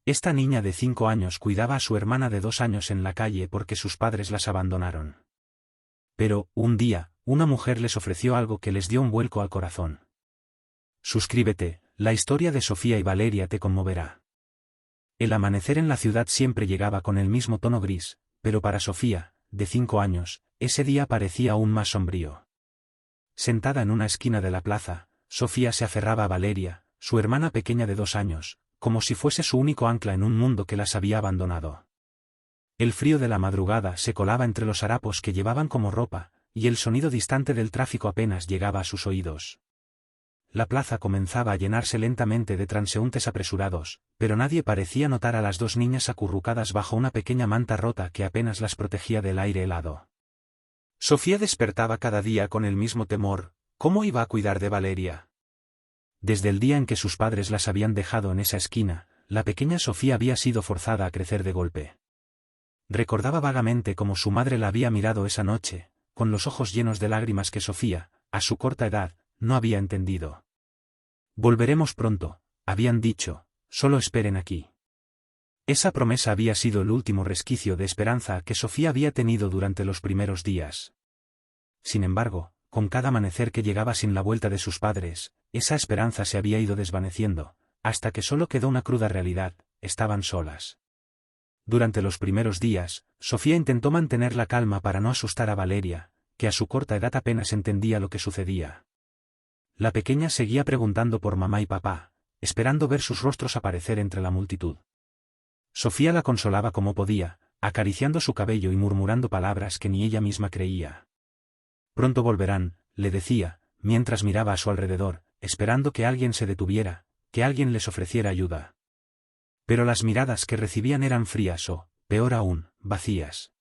Esta niña de 5 años cuidaba a su hermana de 2 años en la calle porque sus padres las abandonaron. Pero, un día, una mujer les ofreció algo que les dio un vuelco al corazón. Suscríbete, la historia de Sofía y Valeria te conmoverá. El amanecer en la ciudad siempre llegaba con el mismo tono gris, pero para Sofía, de 5 años, ese día parecía aún más sombrío. Sentada en una esquina de la plaza, Sofía se aferraba a Valeria, su hermana pequeña de 2 años, como si fuese su único ancla en un mundo que las había abandonado. El frío de la madrugada se colaba entre los harapos que llevaban como ropa, y el sonido distante del tráfico apenas llegaba a sus oídos. La plaza comenzaba a llenarse lentamente de transeúntes apresurados, pero nadie parecía notar a las 2 niñas acurrucadas bajo una pequeña manta rota que apenas las protegía del aire helado. Sofía despertaba cada día con el mismo temor. ¿Cómo iba a cuidar de Valeria? Desde el día en que sus padres las habían dejado en esa esquina, la pequeña Sofía había sido forzada a crecer de golpe. Recordaba vagamente cómo su madre la había mirado esa noche, con los ojos llenos de lágrimas que Sofía, a su corta edad, no había entendido. Volveremos pronto, habían dicho, solo esperen aquí. Esa promesa había sido el último resquicio de esperanza que Sofía había tenido durante los primeros días. Sin embargo, con cada amanecer que llegaba sin la vuelta de sus padres, esa esperanza se había ido desvaneciendo, hasta que solo quedó una cruda realidad: estaban solas. Durante los primeros días, Sofía intentó mantener la calma para no asustar a Valeria, que a su corta edad apenas entendía lo que sucedía. La pequeña seguía preguntando por mamá y papá, esperando ver sus rostros aparecer entre la multitud. Sofía la consolaba como podía, acariciando su cabello y murmurando palabras que ni ella misma creía. Pronto volverán, le decía, mientras miraba a su alrededor, esperando que alguien se detuviera, que alguien les ofreciera ayuda. Pero las miradas que recibían eran frías o, peor aún, vacías.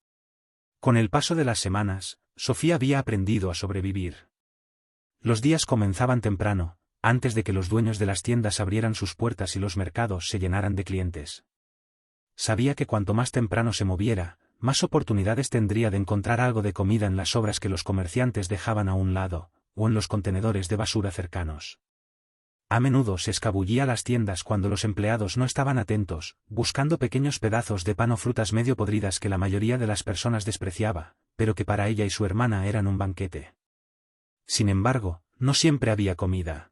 Con el paso de las semanas, Sofía había aprendido a sobrevivir. Los días comenzaban temprano, antes de que los dueños de las tiendas abrieran sus puertas y los mercados se llenaran de clientes. Sabía que cuanto más temprano se moviera, más oportunidades tendría de encontrar algo de comida en las sobras que los comerciantes dejaban a un lado, o en los contenedores de basura cercanos. A menudo se escabullía a las tiendas cuando los empleados no estaban atentos, buscando pequeños pedazos de pan o frutas medio podridas que la mayoría de las personas despreciaba, pero que para ella y su hermana eran un banquete. Sin embargo, no siempre había comida.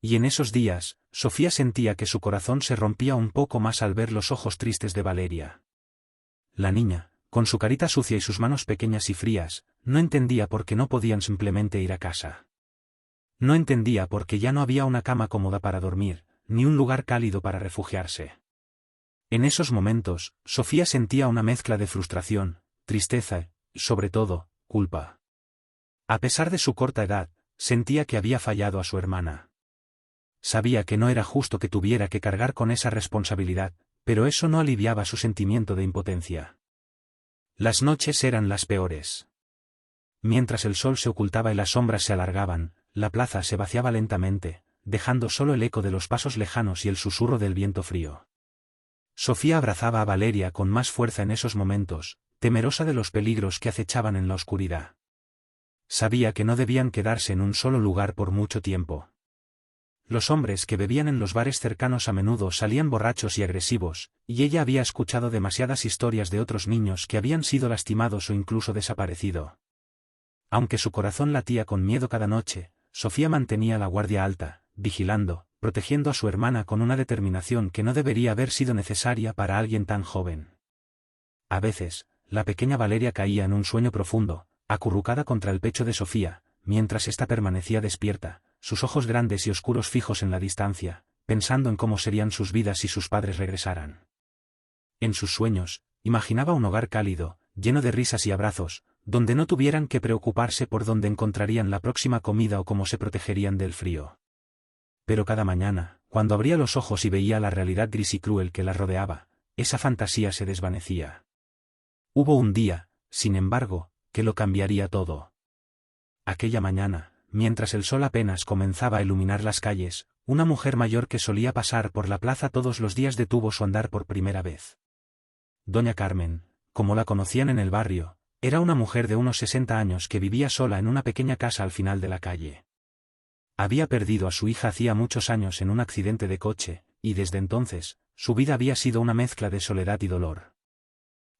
Y en esos días, Sofía sentía que su corazón se rompía un poco más al ver los ojos tristes de Valeria. La niña, con su carita sucia y sus manos pequeñas y frías, no entendía por qué no podían simplemente ir a casa. No entendía por qué ya no había una cama cómoda para dormir, ni un lugar cálido para refugiarse. En esos momentos, Sofía sentía una mezcla de frustración, tristeza y, sobre todo, culpa. A pesar de su corta edad, sentía que había fallado a su hermana. Sabía que no era justo que tuviera que cargar con esa responsabilidad, pero eso no aliviaba su sentimiento de impotencia. Las noches eran las peores. Mientras el sol se ocultaba y las sombras se alargaban, la plaza se vaciaba lentamente, dejando solo el eco de los pasos lejanos y el susurro del viento frío. Sofía abrazaba a Valeria con más fuerza en esos momentos, temerosa de los peligros que acechaban en la oscuridad. Sabía que no debían quedarse en un solo lugar por mucho tiempo. Los hombres que bebían en los bares cercanos a menudo salían borrachos y agresivos, y ella había escuchado demasiadas historias de otros niños que habían sido lastimados o incluso desaparecido. Aunque su corazón latía con miedo cada noche, Sofía mantenía la guardia alta, vigilando, protegiendo a su hermana con una determinación que no debería haber sido necesaria para alguien tan joven. A veces, la pequeña Valeria caía en un sueño profundo, acurrucada contra el pecho de Sofía, mientras ésta permanecía despierta, sus ojos grandes y oscuros fijos en la distancia, pensando en cómo serían sus vidas si sus padres regresaran. En sus sueños, imaginaba un hogar cálido, lleno de risas y abrazos, donde no tuvieran que preocuparse por dónde encontrarían la próxima comida o cómo se protegerían del frío. Pero cada mañana, cuando abría los ojos y veía la realidad gris y cruel que la rodeaba, esa fantasía se desvanecía. Hubo un día, sin embargo, que lo cambiaría todo. Aquella mañana, mientras el sol apenas comenzaba a iluminar las calles, una mujer mayor que solía pasar por la plaza todos los días detuvo su andar por primera vez. Doña Carmen, como la conocían en el barrio, era una mujer de unos 60 años que vivía sola en una pequeña casa al final de la calle. Había perdido a su hija hacía muchos años en un accidente de coche, y desde entonces, su vida había sido una mezcla de soledad y dolor.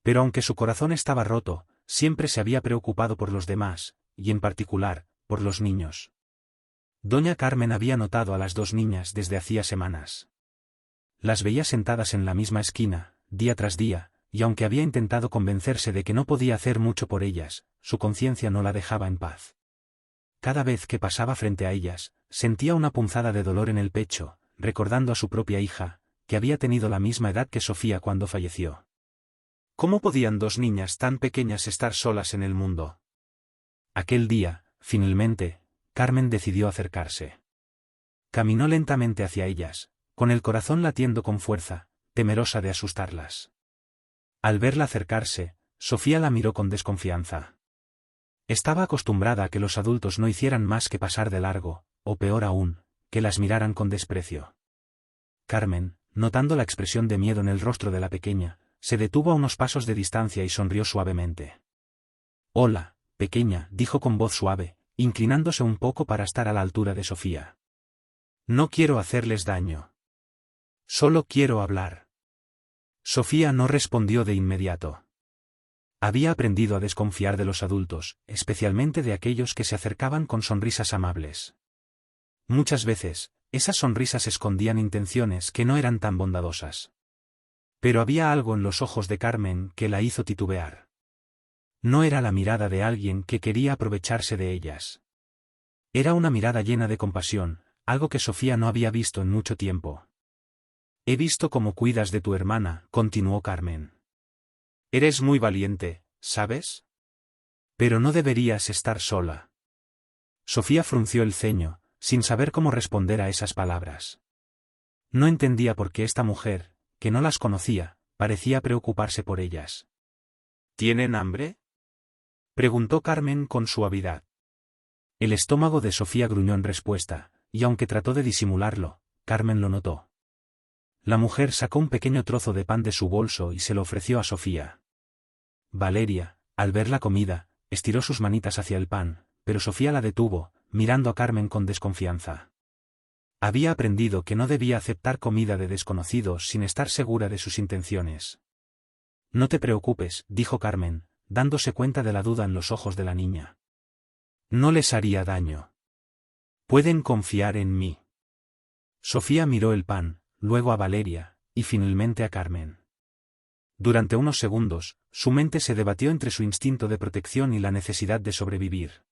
Pero aunque su corazón estaba roto, siempre se había preocupado por los demás, y en particular, por los niños. Doña Carmen había notado a las dos niñas desde hacía semanas. Las veía sentadas en la misma esquina, día tras día, y aunque había intentado convencerse de que no podía hacer mucho por ellas, su conciencia no la dejaba en paz. Cada vez que pasaba frente a ellas, sentía una punzada de dolor en el pecho, recordando a su propia hija, que había tenido la misma edad que Sofía cuando falleció. ¿Cómo podían dos niñas tan pequeñas estar solas en el mundo? Aquel día, finalmente, Carmen decidió acercarse. Caminó lentamente hacia ellas, con el corazón latiendo con fuerza, temerosa de asustarlas. Al verla acercarse, Sofía la miró con desconfianza. Estaba acostumbrada a que los adultos no hicieran más que pasar de largo, o peor aún, que las miraran con desprecio. Carmen, notando la expresión de miedo en el rostro de la pequeña, se detuvo a unos pasos de distancia y sonrió suavemente. «Hola, pequeña», dijo con voz suave, inclinándose un poco para estar a la altura de Sofía. «No quiero hacerles daño. Solo quiero hablar». Sofía no respondió de inmediato. Había aprendido a desconfiar de los adultos, especialmente de aquellos que se acercaban con sonrisas amables. Muchas veces, esas sonrisas escondían intenciones que no eran tan bondadosas. Pero había algo en los ojos de Carmen que la hizo titubear. No era la mirada de alguien que quería aprovecharse de ellas. Era una mirada llena de compasión, algo que Sofía no había visto en mucho tiempo. «He visto cómo cuidas de tu hermana», continuó Carmen. «Eres muy valiente, ¿sabes? Pero no deberías estar sola». Sofía frunció el ceño, sin saber cómo responder a esas palabras. No entendía por qué esta mujer, que no las conocía, parecía preocuparse por ellas. «¿Tienen hambre?», preguntó Carmen con suavidad. El estómago de Sofía gruñó en respuesta, y aunque trató de disimularlo, Carmen lo notó. La mujer sacó un pequeño trozo de pan de su bolso y se lo ofreció a Sofía. Valeria, al ver la comida, estiró sus manitas hacia el pan, pero Sofía la detuvo, mirando a Carmen con desconfianza. Había aprendido que no debía aceptar comida de desconocidos sin estar segura de sus intenciones. «No te preocupes», dijo Carmen, dándose cuenta de la duda en los ojos de la niña. «No les haría daño. Pueden confiar en mí». Sofía miró el pan, luego a Valeria, y finalmente a Carmen. Durante unos segundos, su mente se debatió entre su instinto de protección y la necesidad de sobrevivir.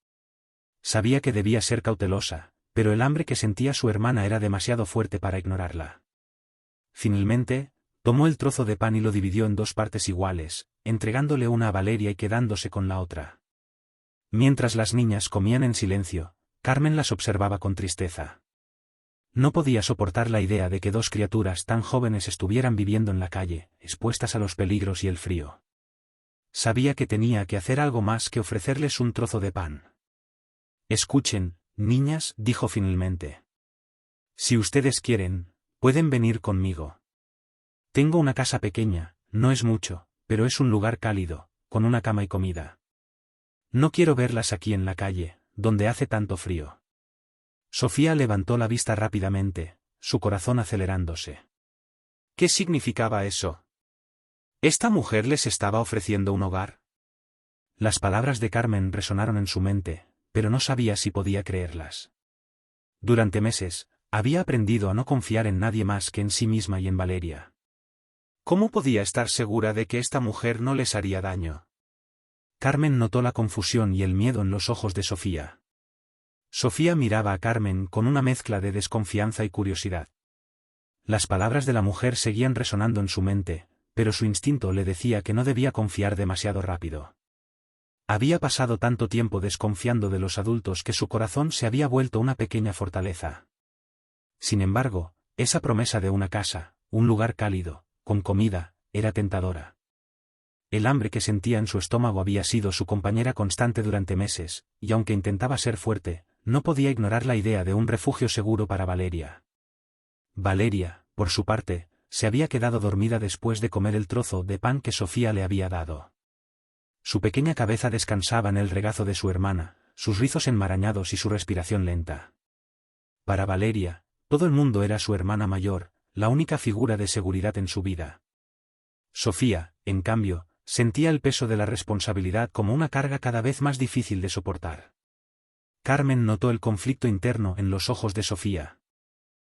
Sabía que debía ser cautelosa, pero el hambre que sentía su hermana era demasiado fuerte para ignorarla. Finalmente, tomó el trozo de pan y lo dividió en dos partes iguales, entregándole una a Valeria y quedándose con la otra. Mientras las niñas comían en silencio, Carmen las observaba con tristeza. No podía soportar la idea de que dos criaturas tan jóvenes estuvieran viviendo en la calle, expuestas a los peligros y el frío. Sabía que tenía que hacer algo más que ofrecerles un trozo de pan. «Escuchen, niñas», dijo finalmente. «Si ustedes quieren, pueden venir conmigo. Tengo una casa pequeña, no es mucho, pero es un lugar cálido, con una cama y comida. No quiero verlas aquí en la calle, donde hace tanto frío». Sofía levantó la vista rápidamente, su corazón acelerándose. ¿Qué significaba eso? ¿Esta mujer les estaba ofreciendo un hogar? Las palabras de Carmen resonaron en su mente, pero no sabía si podía creerlas. Durante meses, había aprendido a no confiar en nadie más que en sí misma y en Valeria. ¿Cómo podía estar segura de que esta mujer no les haría daño? Carmen notó la confusión y el miedo en los ojos de Sofía. Sofía miraba a Carmen con una mezcla de desconfianza y curiosidad. Las palabras de la mujer seguían resonando en su mente, pero su instinto le decía que no debía confiar demasiado rápido. Había pasado tanto tiempo desconfiando de los adultos que su corazón se había vuelto una pequeña fortaleza. Sin embargo, esa promesa de una casa, un lugar cálido, con comida, era tentadora. El hambre que sentía en su estómago había sido su compañera constante durante meses, y aunque intentaba ser fuerte, no podía ignorar la idea de un refugio seguro para Valeria. Valeria, por su parte, se había quedado dormida después de comer el trozo de pan que Sofía le había dado. Su pequeña cabeza descansaba en el regazo de su hermana, sus rizos enmarañados y su respiración lenta. Para Valeria, todo el mundo era su hermana mayor, la única figura de seguridad en su vida. Sofía, en cambio, sentía el peso de la responsabilidad como una carga cada vez más difícil de soportar. Carmen notó el conflicto interno en los ojos de Sofía.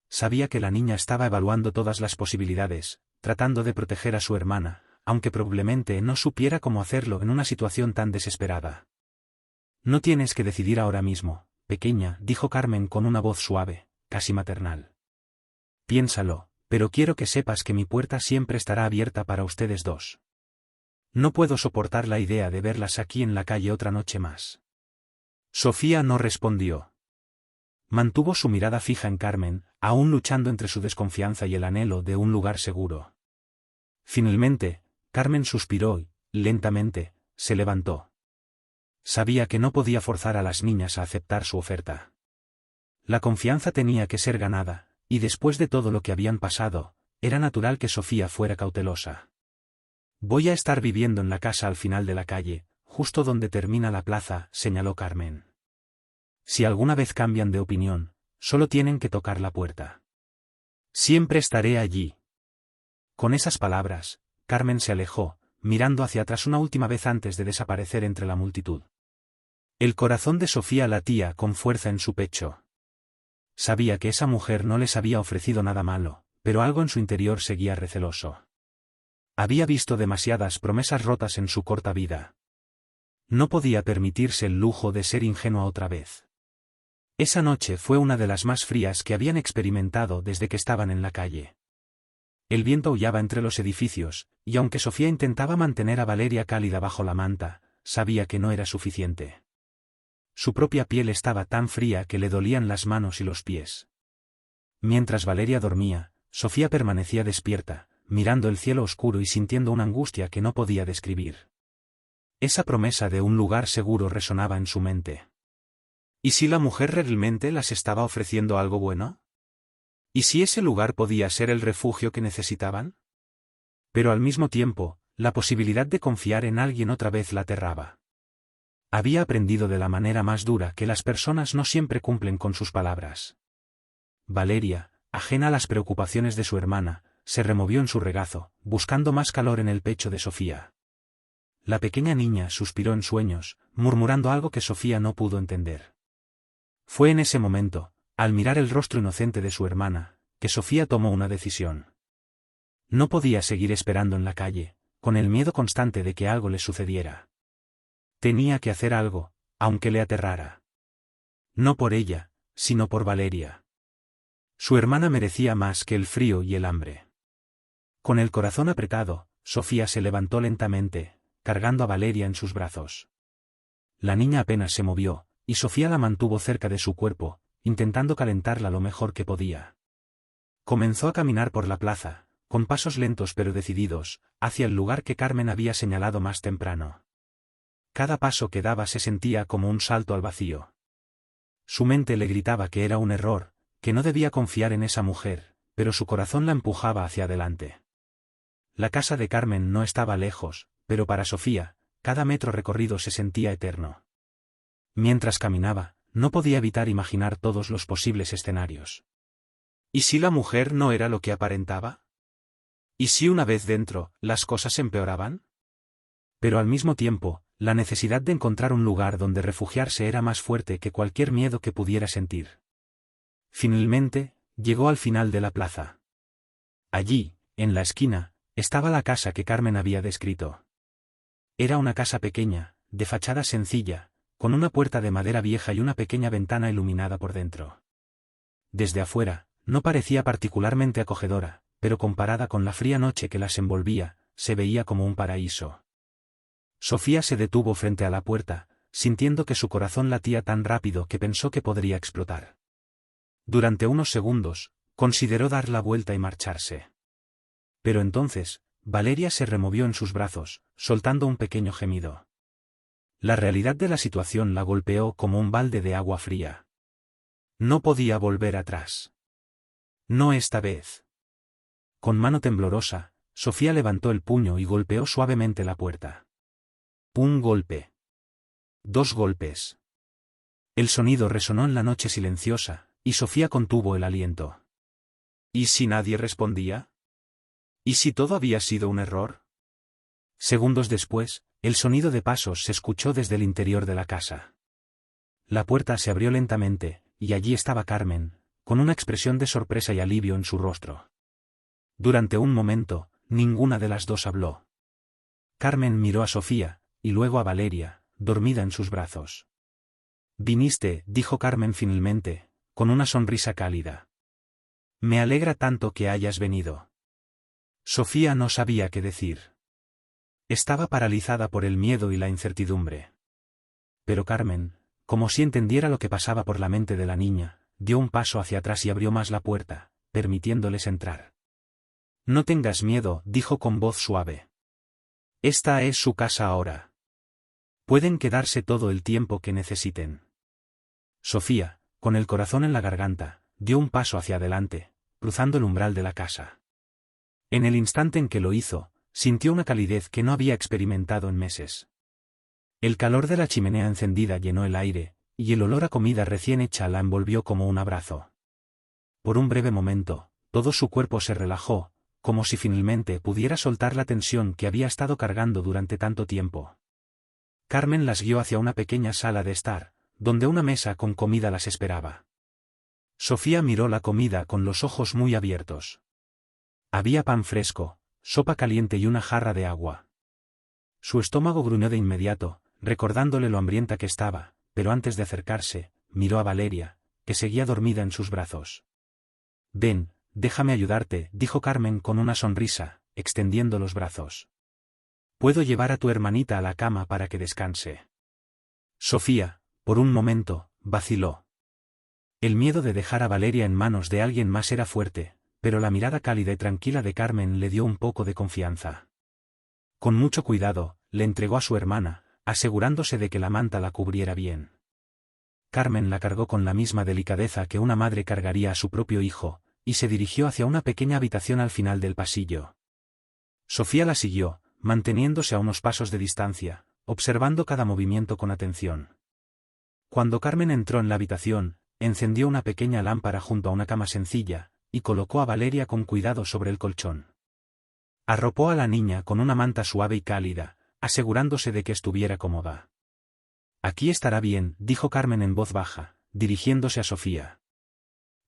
Sabía que la niña estaba evaluando todas las posibilidades, tratando de proteger a su hermana, aunque probablemente no supiera cómo hacerlo en una situación tan desesperada. No tienes que decidir ahora mismo, pequeña, dijo Carmen con una voz suave, casi maternal. Piénsalo, pero quiero que sepas que mi puerta siempre estará abierta para ustedes dos. No puedo soportar la idea de verlas aquí en la calle otra noche más. Sofía no respondió. Mantuvo su mirada fija en Carmen, aún luchando entre su desconfianza y el anhelo de un lugar seguro. Finalmente, Carmen suspiró y, lentamente, se levantó. Sabía que no podía forzar a las niñas a aceptar su oferta. La confianza tenía que ser ganada, y después de todo lo que habían pasado, era natural que Sofía fuera cautelosa. Voy a estar viviendo en la casa al final de la calle, justo donde termina la plaza, señaló Carmen. Si alguna vez cambian de opinión, solo tienen que tocar la puerta. Siempre estaré allí. Con esas palabras, Carmen se alejó, mirando hacia atrás una última vez antes de desaparecer entre la multitud. El corazón de Sofía latía con fuerza en su pecho. Sabía que esa mujer no les había ofrecido nada malo, pero algo en su interior seguía receloso. Había visto demasiadas promesas rotas en su corta vida. No podía permitirse el lujo de ser ingenua otra vez. Esa noche fue una de las más frías que habían experimentado desde que estaban en la calle. El viento aullaba entre los edificios, y aunque Sofía intentaba mantener a Valeria cálida bajo la manta, sabía que no era suficiente. Su propia piel estaba tan fría que le dolían las manos y los pies. Mientras Valeria dormía, Sofía permanecía despierta, mirando el cielo oscuro y sintiendo una angustia que no podía describir. Esa promesa de un lugar seguro resonaba en su mente. ¿Y si la mujer realmente las estaba ofreciendo algo bueno? ¿Y si ese lugar podía ser el refugio que necesitaban? Pero al mismo tiempo, la posibilidad de confiar en alguien otra vez la aterraba. Había aprendido de la manera más dura que las personas no siempre cumplen con sus palabras. Valeria, ajena a las preocupaciones de su hermana, se removió en su regazo, buscando más calor en el pecho de Sofía. La pequeña niña suspiró en sueños, murmurando algo que Sofía no pudo entender. Fue en ese momento, al mirar el rostro inocente de su hermana, que Sofía tomó una decisión. No podía seguir esperando en la calle, con el miedo constante de que algo le sucediera. Tenía que hacer algo, aunque le aterrara. No por ella, sino por Valeria. Su hermana merecía más que el frío y el hambre. Con el corazón apretado, Sofía se levantó lentamente, cargando a Valeria en sus brazos. La niña apenas se movió, y Sofía la mantuvo cerca de su cuerpo, intentando calentarla lo mejor que podía. Comenzó a caminar por la plaza, con pasos lentos pero decididos, hacia el lugar que Carmen había señalado más temprano. Cada paso que daba se sentía como un salto al vacío. Su mente le gritaba que era un error, que no debía confiar en esa mujer, pero su corazón la empujaba hacia adelante. La casa de Carmen no estaba lejos, pero para Sofía, cada metro recorrido se sentía eterno. Mientras caminaba, no podía evitar imaginar todos los posibles escenarios. ¿Y si la mujer no era lo que aparentaba? ¿Y si una vez dentro, las cosas empeoraban? Pero al mismo tiempo, la necesidad de encontrar un lugar donde refugiarse era más fuerte que cualquier miedo que pudiera sentir. Finalmente, llegó al final de la plaza. Allí, en la esquina, estaba la casa que Carmen había descrito. Era una casa pequeña, de fachada sencilla, con una puerta de madera vieja y una pequeña ventana iluminada por dentro. Desde afuera, no parecía particularmente acogedora, pero comparada con la fría noche que las envolvía, se veía como un paraíso. Sofía se detuvo frente a la puerta, sintiendo que su corazón latía tan rápido que pensó que podría explotar. Durante unos segundos, consideró dar la vuelta y marcharse. Pero entonces, Valeria se removió en sus brazos, soltando un pequeño gemido. La realidad de la situación la golpeó como un balde de agua fría. No podía volver atrás. No esta vez. Con mano temblorosa, Sofía levantó el puño y golpeó suavemente la puerta. Un golpe. 2 golpes. El sonido resonó en la noche silenciosa, y Sofía contuvo el aliento. ¿Y si nadie respondía? ¿Y si todo había sido un error? Segundos después, el sonido de pasos se escuchó desde el interior de la casa. La puerta se abrió lentamente, y allí estaba Carmen, con una expresión de sorpresa y alivio en su rostro. Durante un momento, ninguna de las dos habló. Carmen miró a Sofía, y luego a Valeria, dormida en sus brazos. «Viniste», dijo Carmen finalmente, con una sonrisa cálida. «Me alegra tanto que hayas venido». Sofía no sabía qué decir. Estaba paralizada por el miedo y la incertidumbre. Pero Carmen, como si entendiera lo que pasaba por la mente de la niña, dio un paso hacia atrás y abrió más la puerta, permitiéndoles entrar. «No tengas miedo», dijo con voz suave. «Esta es su casa ahora. Pueden quedarse todo el tiempo que necesiten». Sofía, con el corazón en la garganta, dio un paso hacia adelante, cruzando el umbral de la casa. En el instante en que lo hizo, sintió una calidez que no había experimentado en meses. El calor de la chimenea encendida llenó el aire, y el olor a comida recién hecha la envolvió como un abrazo. Por un breve momento, todo su cuerpo se relajó, como si finalmente pudiera soltar la tensión que había estado cargando durante tanto tiempo. Carmen las guió hacia una pequeña sala de estar, donde una mesa con comida las esperaba. Sofía miró la comida con los ojos muy abiertos. Había pan fresco, sopa caliente y una jarra de agua. Su estómago gruñó de inmediato, recordándole lo hambrienta que estaba, pero antes de acercarse, miró a Valeria, que seguía dormida en sus brazos. «Ven, déjame ayudarte», dijo Carmen con una sonrisa, extendiendo los brazos. «Puedo llevar a tu hermanita a la cama para que descanse». Sofía, por un momento, vaciló. El miedo de dejar a Valeria en manos de alguien más era fuerte, pero la mirada cálida y tranquila de Carmen le dio un poco de confianza. Con mucho cuidado, le entregó a su hermana, asegurándose de que la manta la cubriera bien. Carmen la cargó con la misma delicadeza que una madre cargaría a su propio hijo, y se dirigió hacia una pequeña habitación al final del pasillo. Sofía la siguió, manteniéndose a unos pasos de distancia, observando cada movimiento con atención. Cuando Carmen entró en la habitación, encendió una pequeña lámpara junto a una cama sencilla, y colocó a Valeria con cuidado sobre el colchón. Arropó a la niña con una manta suave y cálida, asegurándose de que estuviera cómoda. «Aquí estará bien», dijo Carmen en voz baja, dirigiéndose a Sofía.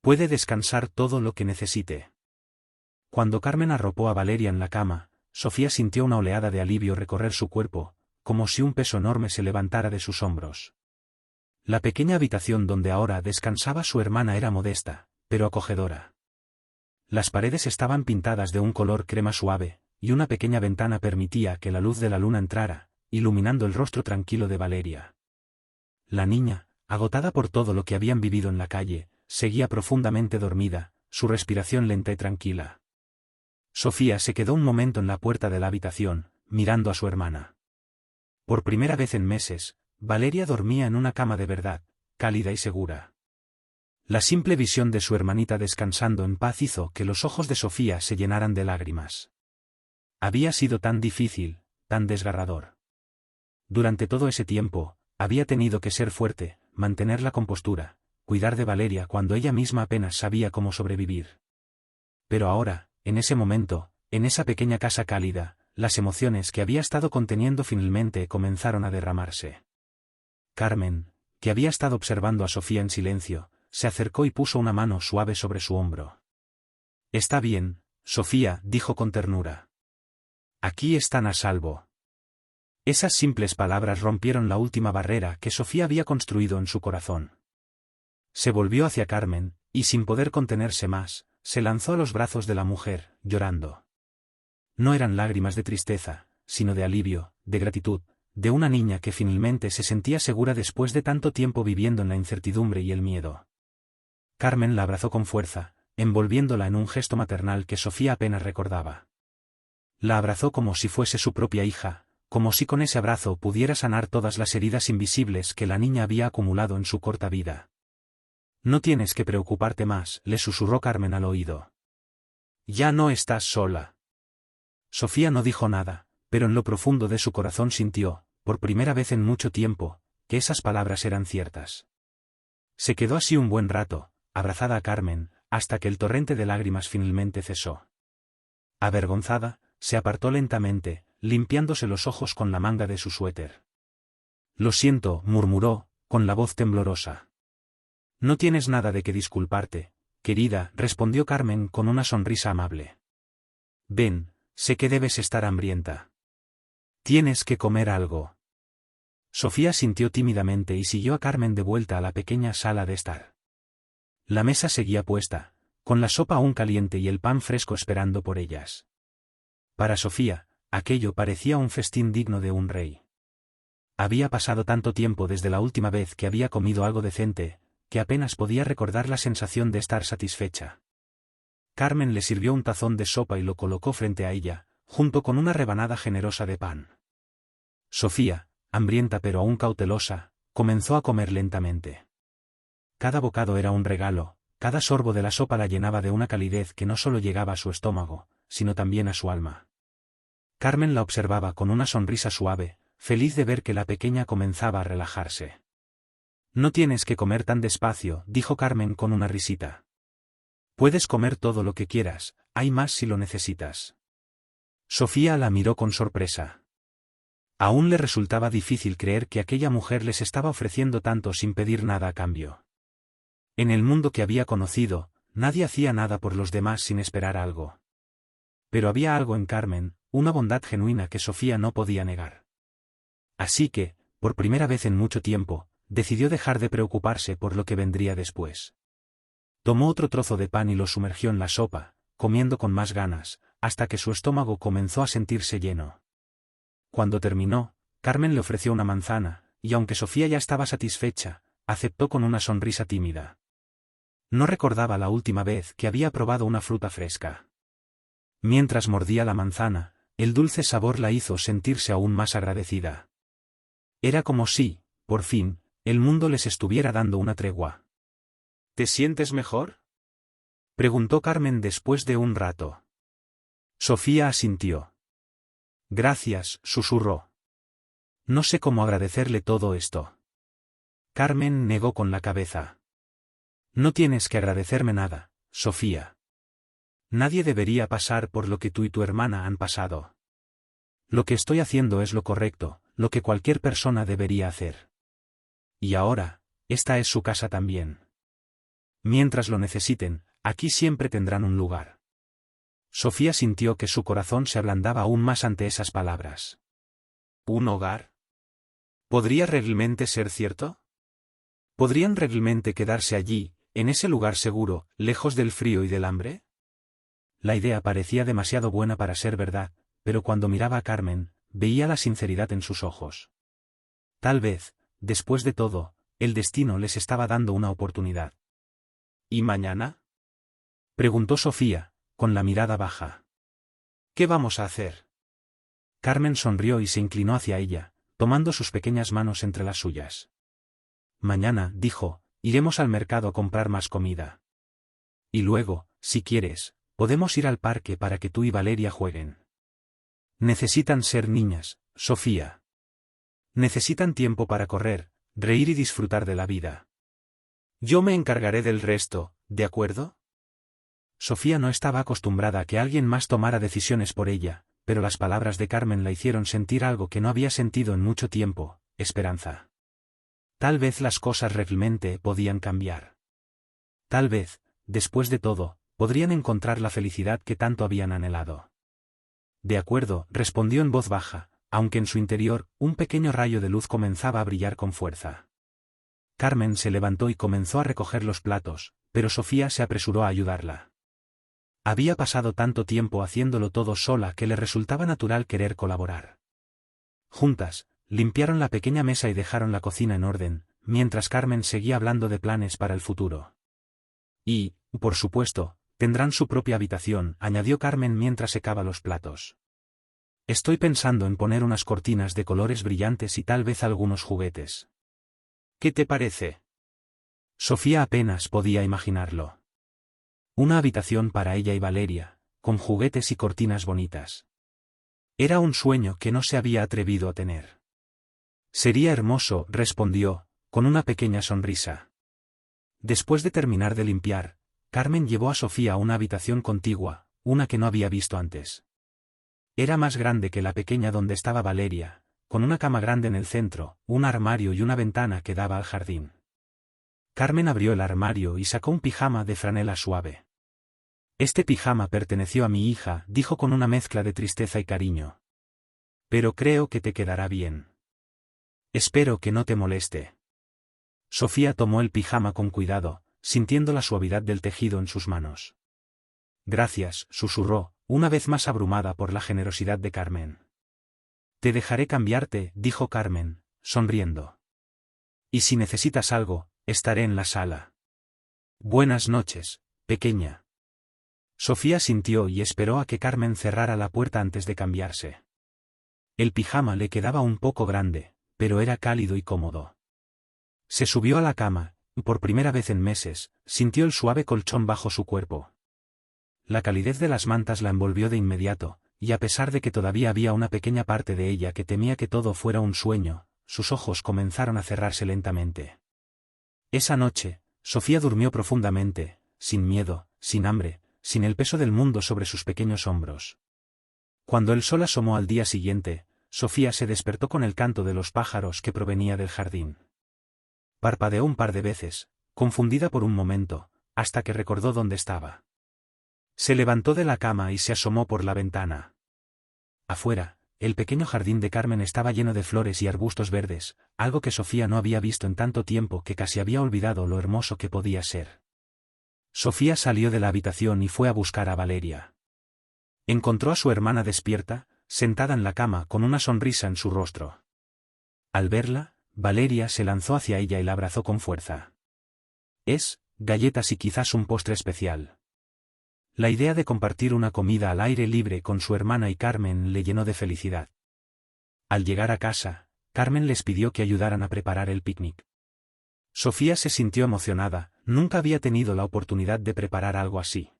«Puede descansar todo lo que necesite». Cuando Carmen arropó a Valeria en la cama, Sofía sintió una oleada de alivio recorrer su cuerpo, como si un peso enorme se levantara de sus hombros. La pequeña habitación donde ahora descansaba su hermana era modesta, pero acogedora. Las paredes estaban pintadas de un color crema suave, y una pequeña ventana permitía que la luz de la luna entrara, iluminando el rostro tranquilo de Valeria. La niña, agotada por todo lo que habían vivido en la calle, seguía profundamente dormida, su respiración lenta y tranquila. Sofía se quedó un momento en la puerta de la habitación, mirando a su hermana. Por primera vez en meses, Valeria dormía en una cama de verdad, cálida y segura. La simple visión de su hermanita descansando en paz hizo que los ojos de Sofía se llenaran de lágrimas. Había sido tan difícil, tan desgarrador. Durante todo ese tiempo, había tenido que ser fuerte, mantener la compostura, cuidar de Valeria cuando ella misma apenas sabía cómo sobrevivir. Pero ahora, en ese momento, en esa pequeña casa cálida, las emociones que había estado conteniendo finalmente comenzaron a derramarse. Carmen, que había estado observando a Sofía en silencio, se acercó y puso una mano suave sobre su hombro. «Está bien, Sofía», dijo con ternura. «Aquí están a salvo». Esas simples palabras rompieron la última barrera que Sofía había construido en su corazón. Se volvió hacia Carmen, y sin poder contenerse más, se lanzó a los brazos de la mujer, llorando. No eran lágrimas de tristeza, sino de alivio, de gratitud, de una niña que finalmente se sentía segura después de tanto tiempo viviendo en la incertidumbre y el miedo. Carmen la abrazó con fuerza, envolviéndola en un gesto maternal que Sofía apenas recordaba. La abrazó como si fuese su propia hija, como si con ese abrazo pudiera sanar todas las heridas invisibles que la niña había acumulado en su corta vida. «No tienes que preocuparte más», le susurró Carmen al oído. «Ya no estás sola». Sofía no dijo nada, pero en lo profundo de su corazón sintió, por primera vez en mucho tiempo, que esas palabras eran ciertas. Se quedó así un buen rato, abrazada a Carmen, hasta que el torrente de lágrimas finalmente cesó. Avergonzada, se apartó lentamente, limpiándose los ojos con la manga de su suéter. «Lo siento», murmuró, con la voz temblorosa. «No tienes nada de qué disculparte, querida», respondió Carmen con una sonrisa amable. «Ven, sé que debes estar hambrienta. Tienes que comer algo». Sofía sintió tímidamente y siguió a Carmen de vuelta a la pequeña sala de estar. La mesa seguía puesta, con la sopa aún caliente y el pan fresco esperando por ellas. Para Sofía, aquello parecía un festín digno de un rey. Había pasado tanto tiempo desde la última vez que había comido algo decente, que apenas podía recordar la sensación de estar satisfecha. Carmen le sirvió un tazón de sopa y lo colocó frente a ella, junto con una rebanada generosa de pan. Sofía, hambrienta pero aún cautelosa, comenzó a comer lentamente. Cada bocado era un regalo, cada sorbo de la sopa la llenaba de una calidez que no solo llegaba a su estómago, sino también a su alma. Carmen la observaba con una sonrisa suave, feliz de ver que la pequeña comenzaba a relajarse. «No tienes que comer tan despacio», dijo Carmen con una risita. «Puedes comer todo lo que quieras, hay más si lo necesitas». Sofía la miró con sorpresa. Aún le resultaba difícil creer que aquella mujer les estaba ofreciendo tanto sin pedir nada a cambio. En el mundo que había conocido, nadie hacía nada por los demás sin esperar algo. Pero había algo en Carmen, una bondad genuina que Sofía no podía negar. Así que, por primera vez en mucho tiempo, decidió dejar de preocuparse por lo que vendría después. Tomó otro trozo de pan y lo sumergió en la sopa, comiendo con más ganas, hasta que su estómago comenzó a sentirse lleno. Cuando terminó, Carmen le ofreció una manzana, y aunque Sofía ya estaba satisfecha, aceptó con una sonrisa tímida. No recordaba la última vez que había probado una fruta fresca. Mientras mordía la manzana, el dulce sabor la hizo sentirse aún más agradecida. Era como si, por fin, el mundo les estuviera dando una tregua. «¿Te sientes mejor?», preguntó Carmen después de un rato. Sofía asintió. «Gracias», susurró. «No sé cómo agradecerle todo esto». Carmen negó con la cabeza. «No tienes que agradecerme nada, Sofía. Nadie debería pasar por lo que tú y tu hermana han pasado. Lo que estoy haciendo es lo correcto, lo que cualquier persona debería hacer. Y ahora, esta es su casa también. Mientras lo necesiten, aquí siempre tendrán un lugar». Sofía sintió que su corazón se ablandaba aún más ante esas palabras. ¿Un hogar? ¿Podría realmente ser cierto? ¿Podrían realmente quedarse allí, en ese lugar seguro, lejos del frío y del hambre? La idea parecía demasiado buena para ser verdad, pero cuando miraba a Carmen, veía la sinceridad en sus ojos. Tal vez, después de todo, el destino les estaba dando una oportunidad. ¿Y mañana?, preguntó Sofía, con la mirada baja. «¿Qué vamos a hacer?». Carmen sonrió y se inclinó hacia ella, tomando sus pequeñas manos entre las suyas. «Mañana», dijo, «iremos al mercado a comprar más comida. Y luego, si quieres, podemos ir al parque para que tú y Valeria jueguen. Necesitan ser niñas, Sofía. Necesitan tiempo para correr, reír y disfrutar de la vida. Yo me encargaré del resto, ¿de acuerdo?». Sofía no estaba acostumbrada a que alguien más tomara decisiones por ella, pero las palabras de Carmen la hicieron sentir algo que no había sentido en mucho tiempo: esperanza. Tal vez las cosas realmente podían cambiar. Tal vez, después de todo, podrían encontrar la felicidad que tanto habían anhelado. «De acuerdo», respondió en voz baja, aunque en su interior, un pequeño rayo de luz comenzaba a brillar con fuerza. Carmen se levantó y comenzó a recoger los platos, pero Sofía se apresuró a ayudarla. Había pasado tanto tiempo haciéndolo todo sola que le resultaba natural querer colaborar. Juntas, limpiaron la pequeña mesa y dejaron la cocina en orden, mientras Carmen seguía hablando de planes para el futuro. «Y, por supuesto, tendrán su propia habitación», añadió Carmen mientras secaba los platos. «Estoy pensando en poner unas cortinas de colores brillantes y tal vez algunos juguetes. ¿Qué te parece?». Sofía apenas podía imaginarlo. Una habitación para ella y Valeria, con juguetes y cortinas bonitas. Era un sueño que no se había atrevido a tener. «Sería hermoso», respondió, con una pequeña sonrisa. Después de terminar de limpiar, Carmen llevó a Sofía a una habitación contigua, una que no había visto antes. Era más grande que la pequeña donde estaba Valeria, con una cama grande en el centro, un armario y una ventana que daba al jardín. Carmen abrió el armario y sacó un pijama de franela suave. Este pijama perteneció a mi hija, dijo con una mezcla de tristeza y cariño. Pero creo que te quedará bien. Espero que no te moleste. Sofía tomó el pijama con cuidado, sintiendo la suavidad del tejido en sus manos. Gracias, susurró, una vez más abrumada por la generosidad de Carmen. Te dejaré cambiarte, dijo Carmen, sonriendo. Y si necesitas algo, estaré en la sala. Buenas noches, pequeña. Sofía sintió y esperó a que Carmen cerrara la puerta antes de cambiarse. El pijama le quedaba un poco grande, pero era cálido y cómodo. Se subió a la cama, y por primera vez en meses, sintió el suave colchón bajo su cuerpo. La calidez de las mantas la envolvió de inmediato, y a pesar de que todavía había una pequeña parte de ella que temía que todo fuera un sueño, sus ojos comenzaron a cerrarse lentamente. Esa noche, Sofía durmió profundamente, sin miedo, sin hambre, sin el peso del mundo sobre sus pequeños hombros. Cuando el sol asomó al día siguiente, Sofía se despertó con el canto de los pájaros que provenía del jardín. Parpadeó un par de veces, confundida por un momento, hasta que recordó dónde estaba. Se levantó de la cama y se asomó por la ventana. Afuera, el pequeño jardín de Carmen estaba lleno de flores y arbustos verdes, algo que Sofía no había visto en tanto tiempo que casi había olvidado lo hermoso que podía ser. Sofía salió de la habitación y fue a buscar a Valeria. Encontró a su hermana despierta, sentada en la cama con una sonrisa en su rostro. Al verla, Valeria se lanzó hacia ella y la abrazó con fuerza. Galletas y quizás un postre especial. La idea de compartir una comida al aire libre con su hermana y Carmen le llenó de felicidad. Al llegar a casa, Carmen les pidió que ayudaran a preparar el picnic. Sofía se sintió emocionada, nunca había tenido la oportunidad de preparar algo así.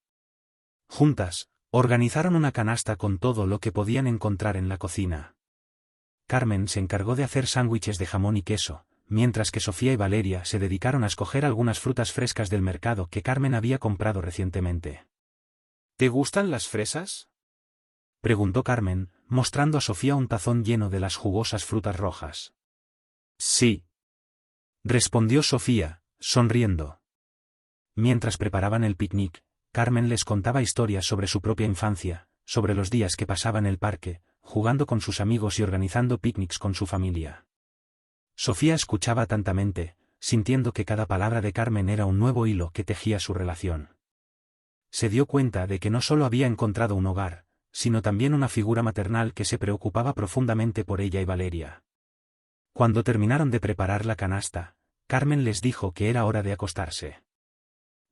Juntas, organizaron una canasta con todo lo que podían encontrar en la cocina. Carmen se encargó de hacer sándwiches de jamón y queso, mientras que Sofía y Valeria se dedicaron a escoger algunas frutas frescas del mercado que Carmen había comprado recientemente. ¿Te gustan las fresas?, preguntó Carmen, mostrando a Sofía un tazón lleno de las jugosas frutas rojas. Sí, respondió Sofía, sonriendo. Mientras preparaban el picnic, Carmen les contaba historias sobre su propia infancia, sobre los días que pasaba en el parque, jugando con sus amigos y organizando picnics con su familia. Sofía escuchaba atentamente, sintiendo que cada palabra de Carmen era un nuevo hilo que tejía su relación. Se dio cuenta de que no solo había encontrado un hogar, sino también una figura maternal que se preocupaba profundamente por ella y Valeria. Cuando terminaron de preparar la canasta, Carmen les dijo que era hora de acostarse.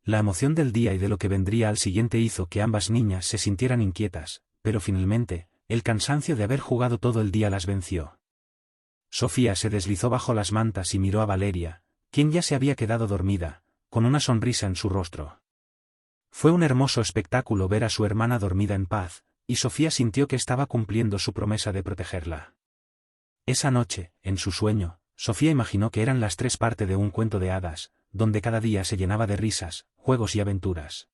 La emoción del día y de lo que vendría al siguiente hizo que ambas niñas se sintieran inquietas, pero finalmente, el cansancio de haber jugado todo el día las venció. Sofía se deslizó bajo las mantas y miró a Valeria, quien ya se había quedado dormida, con una sonrisa en su rostro. Fue un hermoso espectáculo ver a su hermana dormida en paz, y Sofía sintió que estaba cumpliendo su promesa de protegerla. Esa noche, en su sueño, Sofía imaginó que eran las tres partes de un cuento de hadas, donde cada día se llenaba de risas, juegos y aventuras.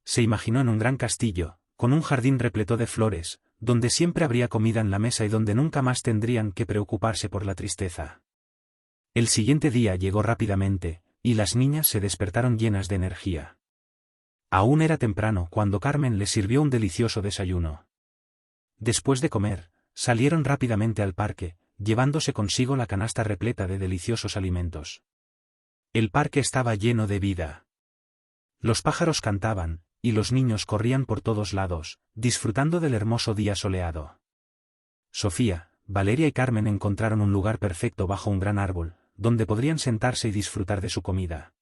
Se imaginó en un gran castillo, con un jardín repleto de flores, donde siempre habría comida en la mesa y donde nunca más tendrían que preocuparse por la tristeza. El siguiente día llegó rápidamente, y las niñas se despertaron llenas de energía. Aún era temprano cuando Carmen les sirvió un delicioso desayuno. Después de comer, salieron rápidamente al parque, llevándose consigo la canasta repleta de deliciosos alimentos. El parque estaba lleno de vida. Los pájaros cantaban, y los niños corrían por todos lados, disfrutando del hermoso día soleado. Sofía, Valeria y Carmen encontraron un lugar perfecto bajo un gran árbol, donde podrían sentarse y disfrutar de su comida.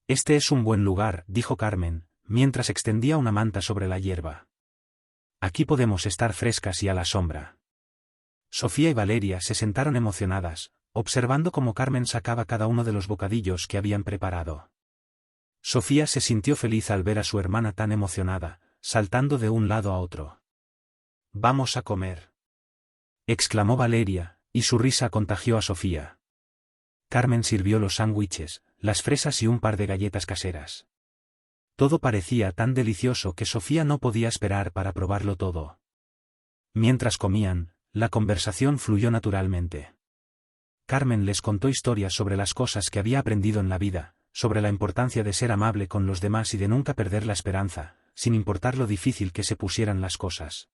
Este es un buen lugar, dijo Carmen, mientras extendía una manta sobre la hierba. Aquí podemos estar frescas y a la sombra. Sofía y Valeria se sentaron emocionadas, observando cómo Carmen sacaba cada uno de los bocadillos que habían preparado. Sofía se sintió feliz al ver a su hermana tan emocionada, saltando de un lado a otro. «Vamos a comer», exclamó Valeria, y su risa contagió a Sofía. Carmen sirvió los sándwiches, las fresas y un par de galletas caseras. Todo parecía tan delicioso que Sofía no podía esperar para probarlo todo. Mientras comían, la conversación fluyó naturalmente. Carmen les contó historias sobre las cosas que había aprendido en la vida, sobre la importancia de ser amable con los demás y de nunca perder la esperanza, sin importar lo difícil que se pusieran las cosas.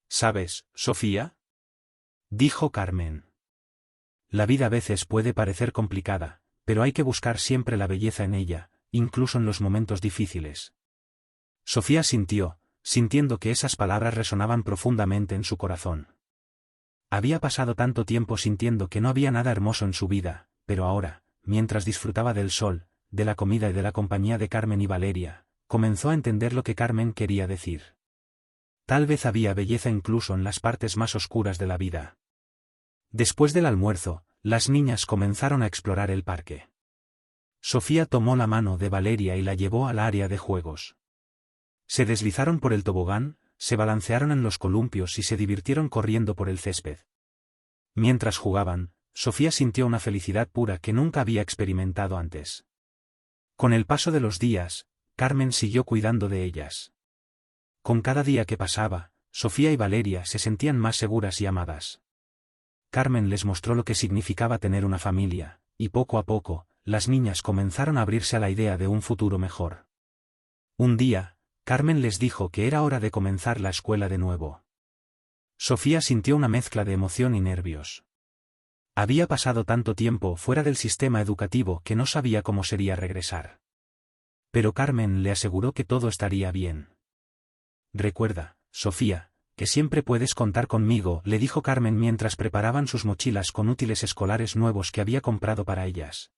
¿Sabes, Sofía?, dijo Carmen. La vida a veces puede parecer complicada, pero hay que buscar siempre la belleza en ella, incluso en los momentos difíciles. Sofía sintiendo que esas palabras resonaban profundamente en su corazón. Había pasado tanto tiempo sintiendo que no había nada hermoso en su vida, pero ahora, mientras disfrutaba del sol, de la comida y de la compañía de Carmen y Valeria, comenzó a entender lo que Carmen quería decir. Tal vez había belleza incluso en las partes más oscuras de la vida. Después del almuerzo, las niñas comenzaron a explorar el parque. Sofía tomó la mano de Valeria y la llevó al área de juegos. Se deslizaron por el tobogán, se balancearon en los columpios y se divirtieron corriendo por el césped. Mientras jugaban, Sofía sintió una felicidad pura que nunca había experimentado antes. Con el paso de los días, Carmen siguió cuidando de ellas. Con cada día que pasaba, Sofía y Valeria se sentían más seguras y amadas. Carmen les mostró lo que significaba tener una familia, y poco a poco, las niñas comenzaron a abrirse a la idea de un futuro mejor. Un día, Carmen les dijo que era hora de comenzar la escuela de nuevo. Sofía sintió una mezcla de emoción y nervios. Había pasado tanto tiempo fuera del sistema educativo que no sabía cómo sería regresar. Pero Carmen le aseguró que todo estaría bien. «Recuerda, Sofía, que siempre puedes contar conmigo», le dijo Carmen mientras preparaban sus mochilas con útiles escolares nuevos que había comprado para ellas.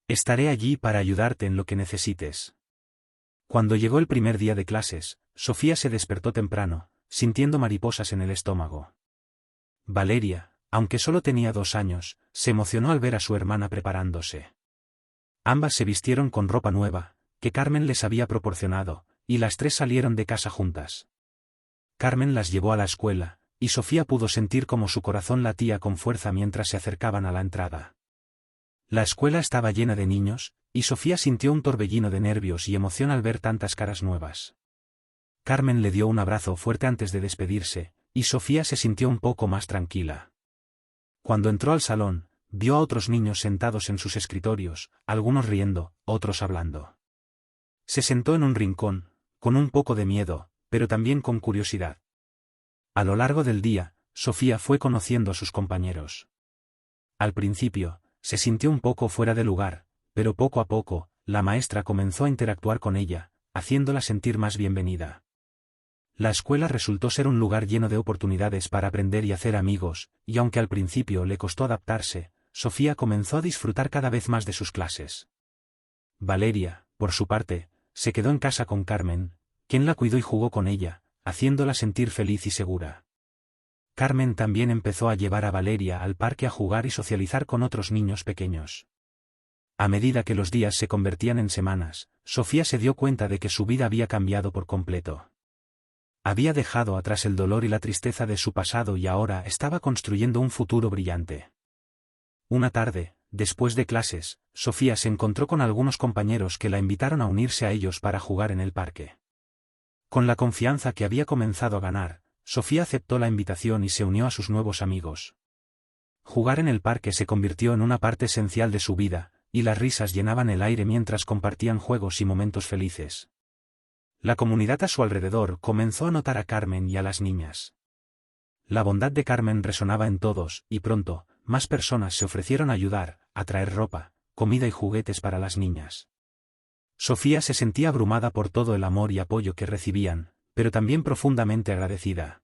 «Estaré allí para ayudarte en lo que necesites». Cuando llegó el primer día de clases, Sofía se despertó temprano, sintiendo mariposas en el estómago. Valeria, aunque solo tenía 2 años, se emocionó al ver a su hermana preparándose. Ambas se vistieron con ropa nueva, que Carmen les había proporcionado, y las 3 salieron de casa juntas. Carmen las llevó a la escuela, y Sofía pudo sentir cómo su corazón latía con fuerza mientras se acercaban a la entrada. La escuela estaba llena de niños, y Sofía sintió un torbellino de nervios y emoción al ver tantas caras nuevas. Carmen le dio un abrazo fuerte antes de despedirse, y Sofía se sintió un poco más tranquila. Cuando entró al salón, vio a otros niños sentados en sus escritorios, algunos riendo, otros hablando. Se sentó en un rincón, con un poco de miedo, pero también con curiosidad. A lo largo del día, Sofía fue conociendo a sus compañeros. Al principio, se sintió un poco fuera de lugar, pero poco a poco, la maestra comenzó a interactuar con ella, haciéndola sentir más bienvenida. La escuela resultó ser un lugar lleno de oportunidades para aprender y hacer amigos, y aunque al principio le costó adaptarse, Sofía comenzó a disfrutar cada vez más de sus clases. Valeria, por su parte, se quedó en casa con Carmen, quien la cuidó y jugó con ella, haciéndola sentir feliz y segura. Carmen también empezó a llevar a Valeria al parque a jugar y socializar con otros niños pequeños. A medida que los días se convertían en semanas, Sofía se dio cuenta de que su vida había cambiado por completo. Había dejado atrás el dolor y la tristeza de su pasado y ahora estaba construyendo un futuro brillante. Una tarde, después de clases, Sofía se encontró con algunos compañeros que la invitaron a unirse a ellos para jugar en el parque. Con la confianza que había comenzado a ganar, Sofía aceptó la invitación y se unió a sus nuevos amigos. Jugar en el parque se convirtió en una parte esencial de su vida, y las risas llenaban el aire mientras compartían juegos y momentos felices. La comunidad a su alrededor comenzó a notar a Carmen y a las niñas. La bondad de Carmen resonaba en todos, y pronto, más personas se ofrecieron a ayudar, a traer ropa, comida y juguetes para las niñas. Sofía se sentía abrumada por todo el amor y apoyo que recibían, pero también profundamente agradecida.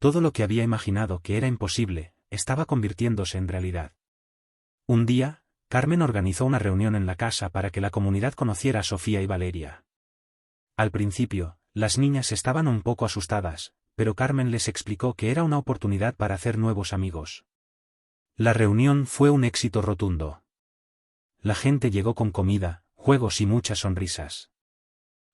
Todo lo que había imaginado que era imposible, estaba convirtiéndose en realidad. Un día, Carmen organizó una reunión en la casa para que la comunidad conociera a Sofía y Valeria. Al principio, las niñas estaban un poco asustadas, pero Carmen les explicó que era una oportunidad para hacer nuevos amigos. La reunión fue un éxito rotundo. La gente llegó con comida, juegos y muchas sonrisas.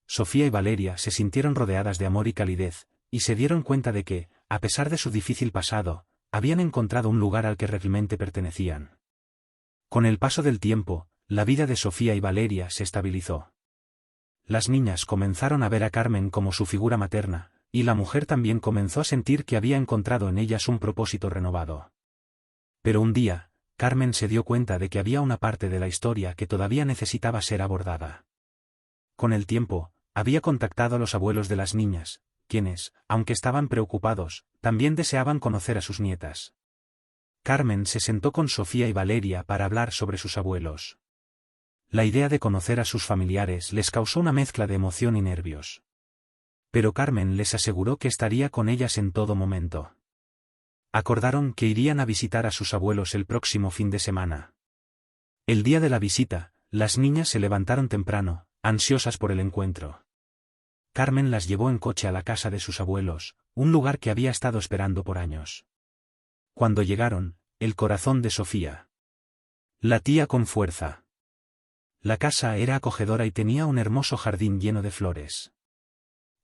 Sofía y Valeria se sintieron rodeadas de amor y calidez, y se dieron cuenta de que, a pesar de su difícil pasado, habían encontrado un lugar al que realmente pertenecían. Con el paso del tiempo, la vida de Sofía y Valeria se estabilizó. Las niñas comenzaron a ver a Carmen como su figura materna, y la mujer también comenzó a sentir que había encontrado en ellas un propósito renovado. Pero un día, Carmen se dio cuenta de que había una parte de la historia que todavía necesitaba ser abordada. Con el tiempo, había contactado a los abuelos de las niñas, quienes, aunque estaban preocupados, también deseaban conocer a sus nietas. Carmen se sentó con Sofía y Valeria para hablar sobre sus abuelos. La idea de conocer a sus familiares les causó una mezcla de emoción y nervios. Pero Carmen les aseguró que estaría con ellas en todo momento. Acordaron que irían a visitar a sus abuelos el próximo fin de semana. El día de la visita, las niñas se levantaron temprano, ansiosas por el encuentro. Carmen las llevó en coche a la casa de sus abuelos, un lugar que había estado esperando por años. Cuando llegaron, el corazón de Sofía latía con fuerza. La casa era acogedora y tenía un hermoso jardín lleno de flores.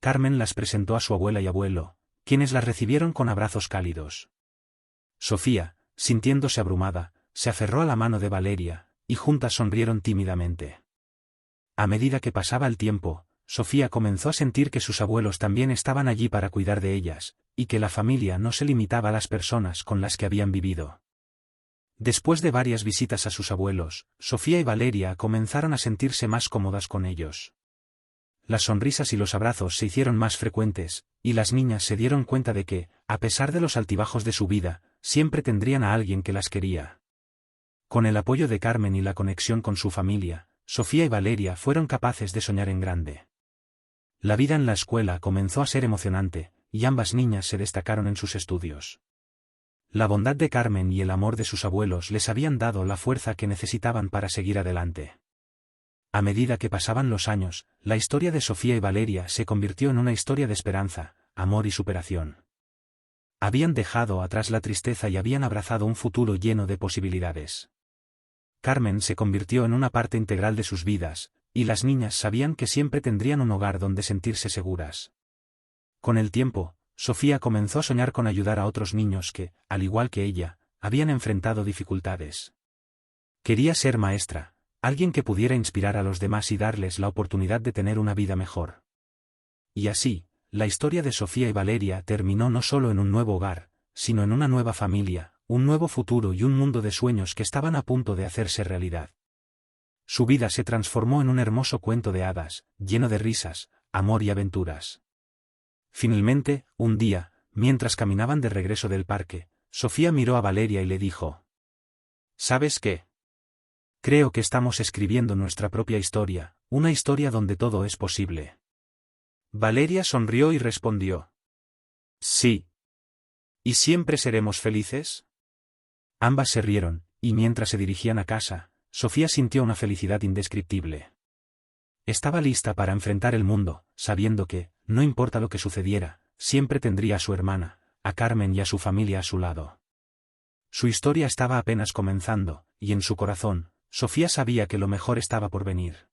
Carmen las presentó a su abuela y abuelo, quienes las recibieron con abrazos cálidos. Sofía, sintiéndose abrumada, se aferró a la mano de Valeria, y juntas sonrieron tímidamente. A medida que pasaba el tiempo, Sofía comenzó a sentir que sus abuelos también estaban allí para cuidar de ellas, y que la familia no se limitaba a las personas con las que habían vivido. Después de varias visitas a sus abuelos, Sofía y Valeria comenzaron a sentirse más cómodas con ellos. Las sonrisas y los abrazos se hicieron más frecuentes, y las niñas se dieron cuenta de que, a pesar de los altibajos de su vida, siempre tendrían a alguien que las quería. Con el apoyo de Carmen y la conexión con su familia, Sofía y Valeria fueron capaces de soñar en grande. La vida en la escuela comenzó a ser emocionante, y ambas niñas se destacaron en sus estudios. La bondad de Carmen y el amor de sus abuelos les habían dado la fuerza que necesitaban para seguir adelante. A medida que pasaban los años, la historia de Sofía y Valeria se convirtió en una historia de esperanza, amor y superación. Habían dejado atrás la tristeza y habían abrazado un futuro lleno de posibilidades. Carmen se convirtió en una parte integral de sus vidas, y las niñas sabían que siempre tendrían un hogar donde sentirse seguras. Con el tiempo, Sofía comenzó a soñar con ayudar a otros niños que, al igual que ella, habían enfrentado dificultades. Quería ser maestra, alguien que pudiera inspirar a los demás y darles la oportunidad de tener una vida mejor. Y así, la historia de Sofía y Valeria terminó no solo en un nuevo hogar, sino en una nueva familia, un nuevo futuro y un mundo de sueños que estaban a punto de hacerse realidad. Su vida se transformó en un hermoso cuento de hadas, lleno de risas, amor y aventuras. Finalmente, un día, mientras caminaban de regreso del parque, Sofía miró a Valeria y le dijo: ¿Sabes qué? Creo que estamos escribiendo nuestra propia historia, una historia donde todo es posible. Valeria sonrió y respondió: Sí. ¿Y siempre seremos felices? Ambas se rieron, y mientras se dirigían a casa, Sofía sintió una felicidad indescriptible. Estaba lista para enfrentar el mundo, sabiendo que, no importa lo que sucediera, siempre tendría a su hermana, a Carmen y a su familia a su lado. Su historia estaba apenas comenzando, y en su corazón, Sofía sabía que lo mejor estaba por venir.